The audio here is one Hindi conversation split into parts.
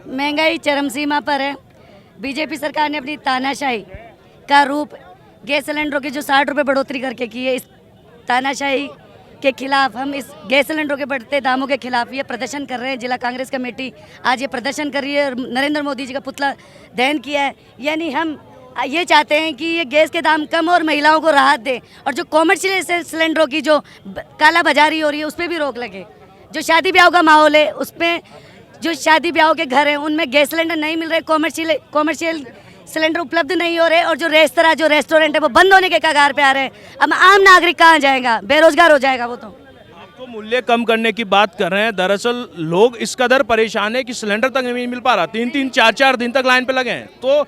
महंगाई चरम सीमा पर है। बीजेपी सरकार ने अपनी तानाशाही का रूप गैस सिलेंडरों की जो 60 रुपये बढ़ोतरी करके की है, इस तानाशाही के खिलाफ हम इस गैस सिलेंडरों के बढ़ते दामों के खिलाफ ये प्रदर्शन कर रहे हैं। जिला कांग्रेस कमेटी आज ये प्रदर्शन कर रही है और नरेंद्र मोदी जी का पुतला दहन किया है। यानी हम ये चाहते हैं कि ये गैस के दाम कम और महिलाओं को राहत दे, और जो कॉमर्शियल सिलेंडरों की जो काला बाजारी हो रही है उस पर भी रोक लगे। जो शादी ब्याह का माहौल है उसमें, जो शादी ब्याह के घर हैं उनमें गैस सिलेंडर नहीं मिल रहे, कॉमर्शियल सिलेंडर उपलब्ध नहीं हो रहे, और जो रेस्तरां जो रेस्टोरेंट है वो बंद होने के कगार पे आ रहे हैं। अब आम नागरिक कहाँ जाएगा, बेरोजगार हो जाएगा वो। तो आप तो मूल्य कम करने की बात कर रहे हैं, दरअसल लोग इस कदर परेशान है कि सिलेंडर तक नहीं मिल पा रहा, 3-3, 4-4 दिन तक लाइन पे लगे हैं। तो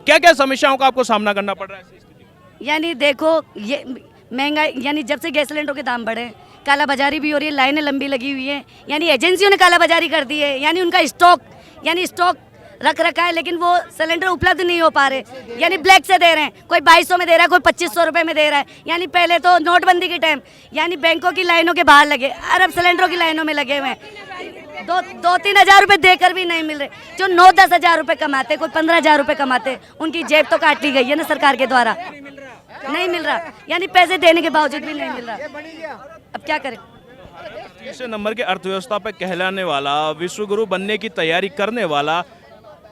क्या क्या समस्याओं का आपको सामना करना पड़ रहा है ऐसी स्थिति में? यानी देखो, ये महंगाई, यानी जब से गैस सिलेंडर के दाम बढ़े, काला बाजारी भी हो रही है, लाइनें लंबी लगी हुई है। यानी एजेंसियों ने काला बाजारी कर दी है। यानी उनका स्टॉक रख रखा है, लेकिन वो सिलेंडर उपलब्ध नहीं हो पा रहे। यानी ब्लैक से दे रहे हैं, कोई 2200 में दे रहा है, कोई 2500 रुपये में दे रहा है। यानी पहले तो नोटबंदी के टाइम यानी बैंकों की लाइनों के बाहर लगे, अरब सिलेंडरों की लाइनों में लगे हुए हैं। 2-3 हज़ार रुपये देकर भी नहीं मिल रहे। जो 9-10 हज़ार रुपये कमाते, कोई 15 हज़ार रुपये कमाते, उनकी जेब तो काट ली गई है ना सरकार के द्वारा। नहीं मिल रहा, यानी पैसे देने के बावजूद भी नहीं मिल रहा। अब क्या करें? तीसरे नंबर के अर्थव्यवस्था पे कहलाने वाला, विश्वगुरु बनने की तैयारी करने वाला,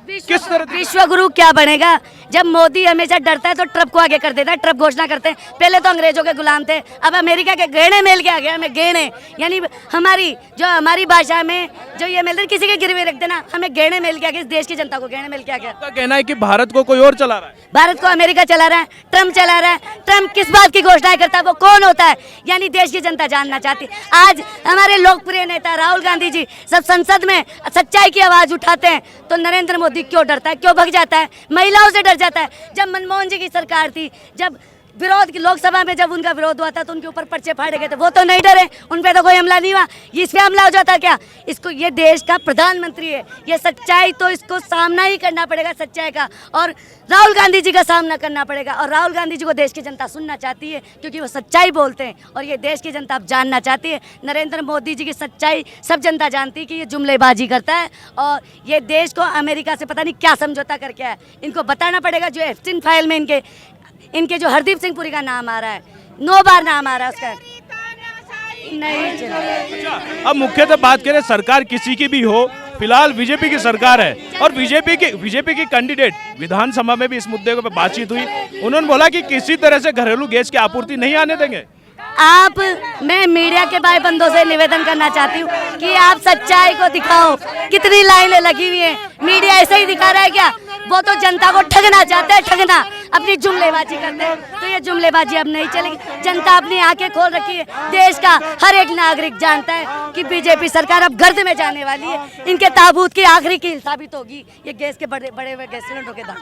किस तरह विश्वगुरु क्या बनेगा? जब मोदी हमेशा डरता है तो ट्रम्प को आगे कर देता है, ट्रम्प घोषणा करते हैं। पहले तो अंग्रेजों के गुलाम थे, अब अमेरिका के गहने मेल के आ गया हमें गहने। यानी हमारी भाषा में जो ये मिल रही, किसी के गिरवी रख देना, हमें गहने मेल के आ गया, इस देश की जनता को गहने मेल के आ गया। आपका कहना है कि भारत को कोई और चला रहा है? भारत को अमेरिका चला रहा है, ट्रम्प चला रहा है। ट्रम्प किस बात की घोषणाएं करता है, वो कौन होता है? यानी देश की जनता जानना चाहती है। आज हमारे लोकप्रिय नेता राहुल गांधी जी सब संसद में सच्चाई की आवाज उठाते हैं, तो नरेंद्र मोदी क्यों डरता है, क्यों भग जाता है, महिलाओं से डर जाता है? जब मनमोहन जी की सरकार थी, जब विरोध की लोकसभा में जब उनका विरोध हुआ था तो उनके ऊपर पर्चे फाड़े गए थे, वो तो नहीं डरे, उन पे तो कोई हमला नहीं हुआ। इस पे हमला हो जाता क्या? इसको, ये देश का प्रधानमंत्री है, ये सच्चाई तो इसको सामना ही करना पड़ेगा सच्चाई का, और राहुल गांधी जी का सामना करना पड़ेगा। और राहुल गांधी जी को देश की जनता सुनना चाहती है, क्योंकि वो सच्चाई बोलते हैं, और ये देश की जनता अब जानना चाहती है। नरेंद्र मोदी जी की सच्चाई सब जनता जानती है कि ये जुमलेबाजी करता है, और ये देश को अमेरिका से पता नहीं क्या समझौता करके है। इनको बताना पड़ेगा। जो एप्स्टीन फाइल में इनके जो हरदीप सिंह पुरी का नाम आ रहा है, 9 बार नाम आ रहा है उसका, नहीं चला। अच्छा, अब मुख्यतः बात करें, सरकार किसी की भी हो, फिलहाल बीजेपी की सरकार है, और बीजेपी की कैंडिडेट विधानसभा में भी इस मुद्दे पर बातचीत हुई। उन्होंने बोला कि किसी तरह से घरेलू गैस की आपूर्ति नहीं आने देंगे। मैं मीडिया के भाई बंधुओं से निवेदन करना चाहती हूँ कि आप सच्चाई को दिखाओ। कितनी लाइनें लगी हुई हैं, मीडिया ऐसे ही दिखा रहा है क्या? वो तो जनता को ठगना चाहते हैं, ठगना, अपनी जुमलेबाजी करते हैं। तो ये जुमलेबाजी अब नहीं चलेगी। जनता अपनी आंखें खोल रखी है, देश का हर एक नागरिक जानता है कि बीजेपी सरकार अब गर्द में जाने वाली है। इनके ताबूत की आखिरी कील साबित होगी ये गैस के बड़े बड़े गैस सिलेंडरों के दाम।